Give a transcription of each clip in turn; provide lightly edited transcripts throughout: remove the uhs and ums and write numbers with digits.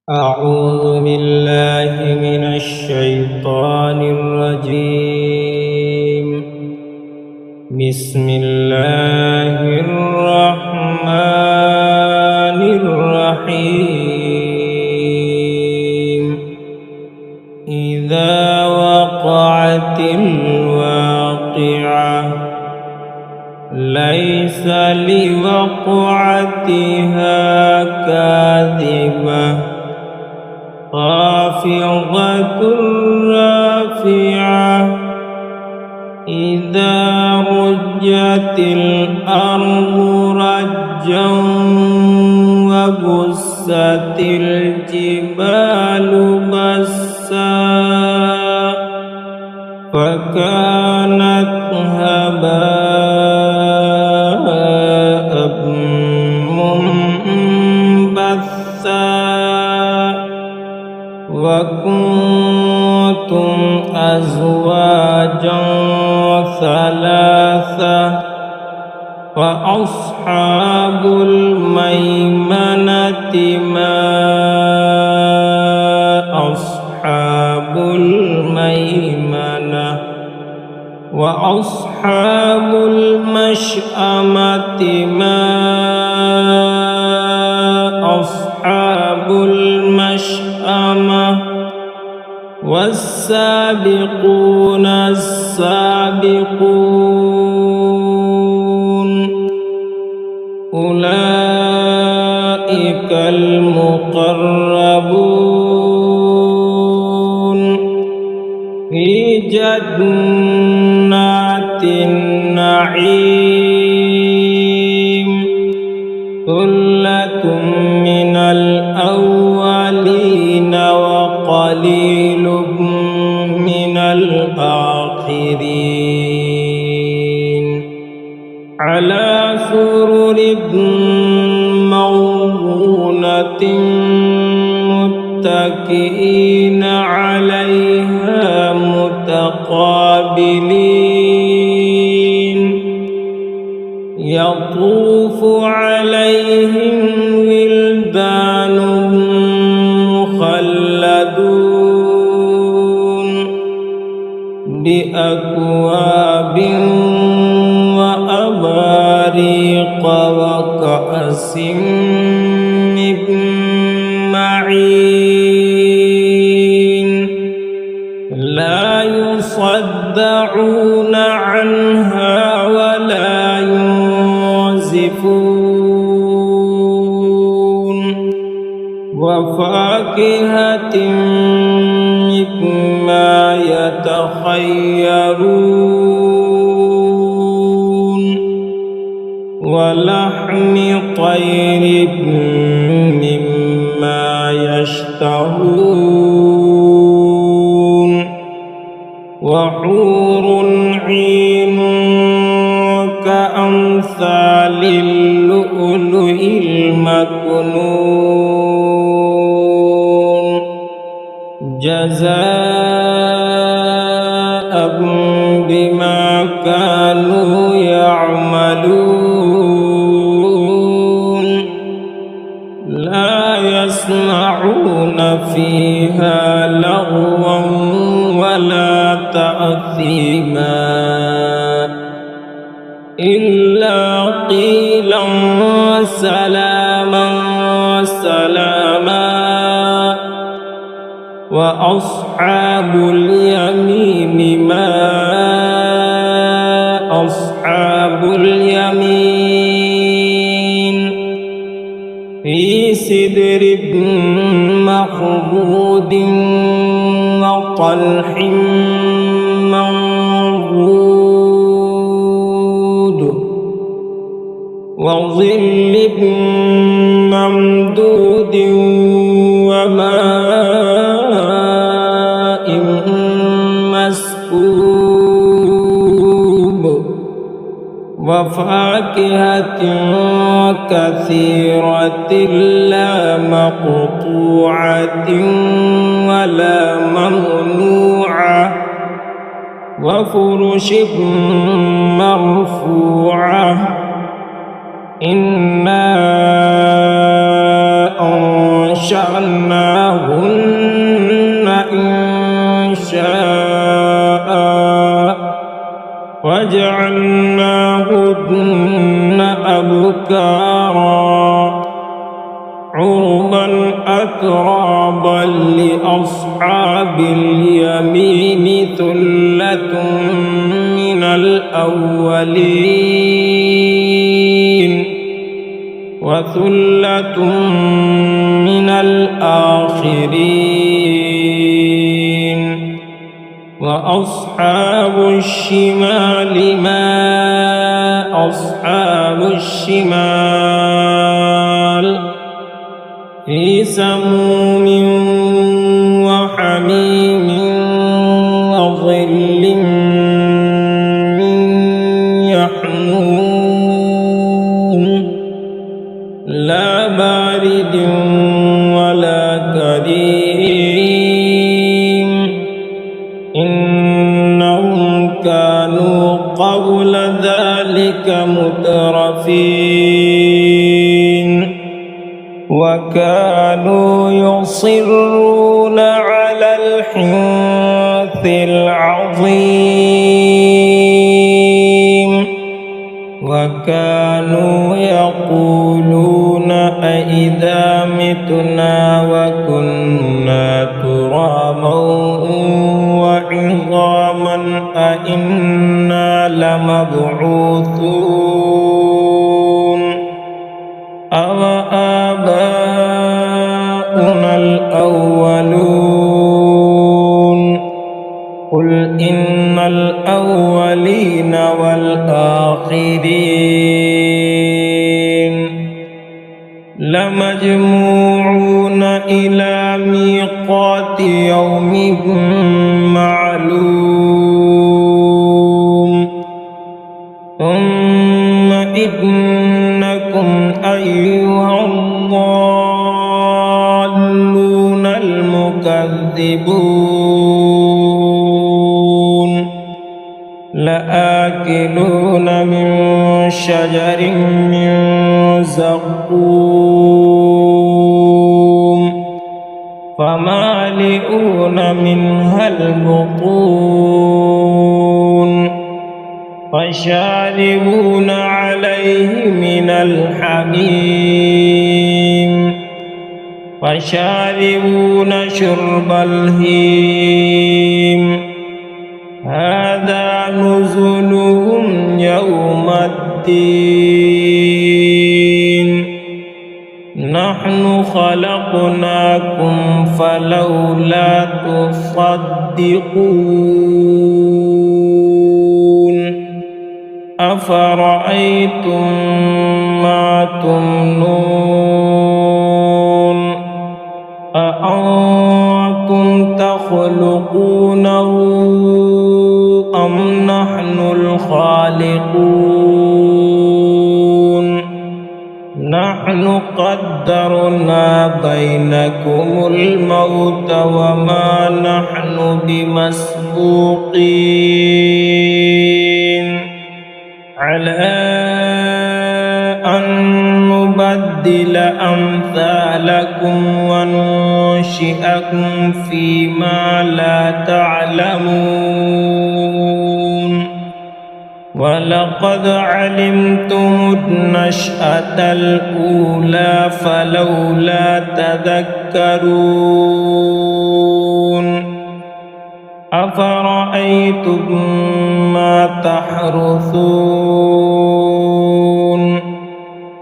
أعوذ بالله من الشيطان الرجيم. بسم الله الرحمن الرحيم. إذا وقعت الواقعة ليس لوقعتها كاذبة خافضة رافعة إذا رجت الأرض رجا وبست الجبال بسا فكانت هباء منبثا وكنتم أزواجا ثلاثة وأصحاب الميمنة ما أصحاب الميمنة وأصحاب المشأمة ما أصحاب المشأمة والسابقون السابقون أولئك المقربون في جنات النعيم ثلة من الأولين وقليل من الآخرين على سرر موضونة متكئين عليها متقابلين يطوف عليهم ولدان مخلدون بأكواب وأباريق وكأس من معين لا يصدعون عنها ولا ينزفون وفاكهة مما يتخيرون ولحم طير مما يشتهون وحور عين كأمثال اللؤلؤ المكنون جزاء بما كانوا يعملون لا يسمعون فيها لغوا ولا تأثيما إلا قيلا سلاما سلاما وأصحاب اليمين ما أصحاب اليمين في سدر مخضود وطلح منضود وظل ممدود وماء مسكوب وفاكهة كثيرة لا مقطوعة ولا ممنوعة وفرش مرفوعة إنا أنشأنا أنشأناهن إنشاء وجعلناهن أبكارا عربا أترابا لأصحاب اليمين ثلة من الأولين وثلة من الآخرين وأصحاب الشمال ما أصحاب الشمال في سموم وحميم وظل من يحموم لا بارد ولا كريم إنهم كانوا قبل ذلك مترفين وكانوا يصرون على الحنث العظيم وكانوا يقولون أإذا متنا وكنا ترابا وعظاما أإنا لمبعوثون أوآباؤنا الأولون قل إن الأولين والآخرين لمجموعون إلى ميقات يوم معلوم ثم إنكم أيها الضالون المكذبون لآكلون من شجر من زقوم فمالئون منها البطون فشاربون عليه من الحميم فشاربون شرب الهيم هذا نزلهم يوم الدين نحن خلقناكم فلولا تصدقون أفرأيتم ما تمنون أأنتم تخلقونه أم نحن الخالقون نحن قدرنا بينكم الموت وما نحن بمسبوقين على أن نبدل أمثالكم وننشئكم فيما لا تعلمون ولقد علمتم النشأة الأولى فلولا تذكرون أفرأيتم ما تحرثون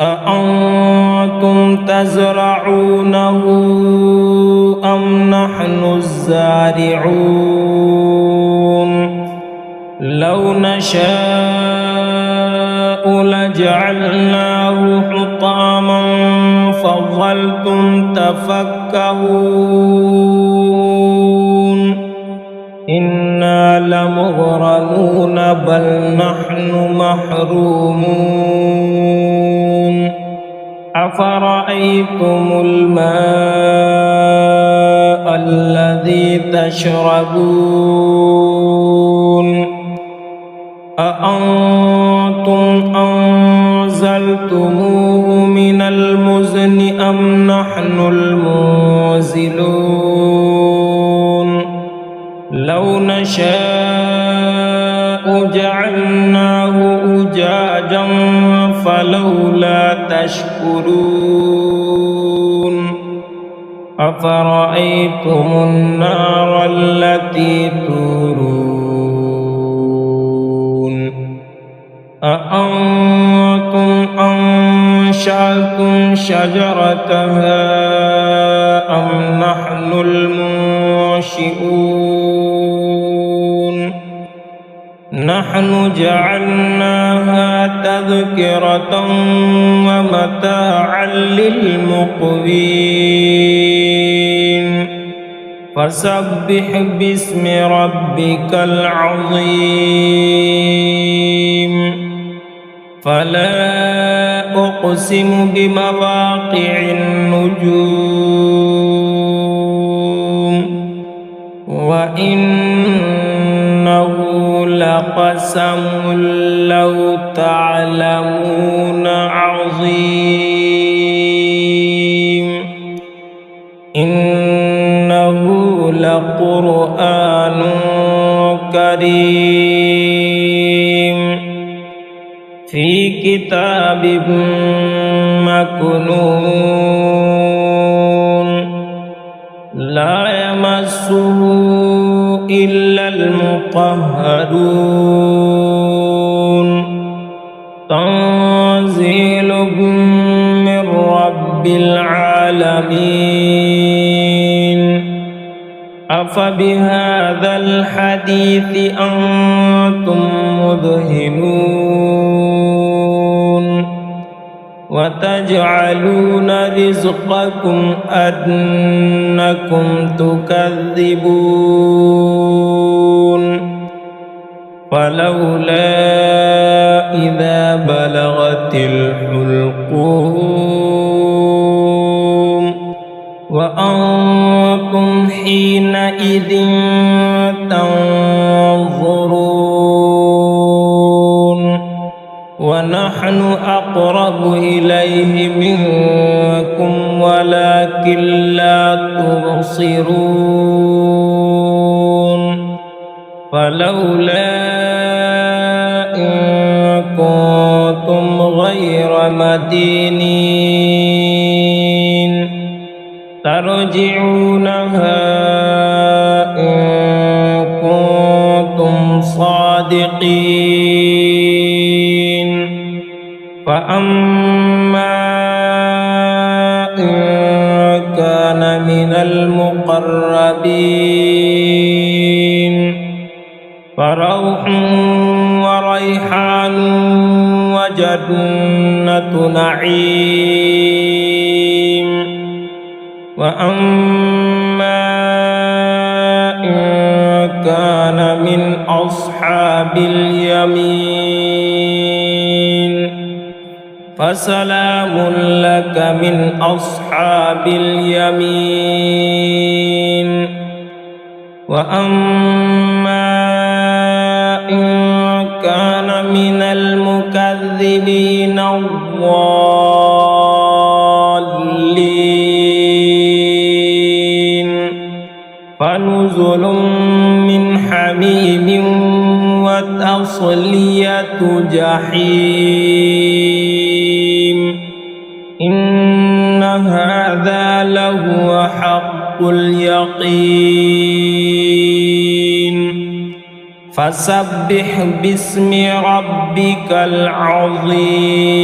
أأنتم تزرعونه أم نحن الزارعون لو نشاء لجعلناه حطاما فظلتم تفكهون إنا لمغرمون بل نحن محرومون أفرأيتم الماء الذي تشربون أأنتم أنزلتموه من المزن أم نحن المنزلون ينزلون لو نشاء جعلناه أجاجا فلولا تشكرون أفرأيتم النار التي تورون أأنتم أنشأتم شجرتها أم نحن المنشئون نحن جعلناها تذكرة ومتاعا للمقوين فسبح باسم ربك العظيم فلا أقسم بمواقع النجوم وإنه لقسم لو تعلمون عظيم إنه لقرآن كريم في كتاب مكنون لا يمسه إلا المطهرون تنزيل من رب العالمين أفبهذا الحديث أنتم مدهنون وتجعلون رزقكم أنكم تكذبون فلولا إذا بلغت الحلقوم وأنتم حينئذ تنظرون ونحن أقرب إليه منكم ولكن لا تبصرون فلولا إن كنتم غير مدينين ترجعونها إن كنتم صادقين فأما إن كان من المقربين فروح وريحان وجنة نعيم وأما إن كان من أصحاب اليمين فسلام لك من أصحاب اليمين وأما إن كان من المكذبين الضالين فنزل من حميم وتصلية جحيم إن هذا لهو حق اليقين فسبح باسم ربك العظيم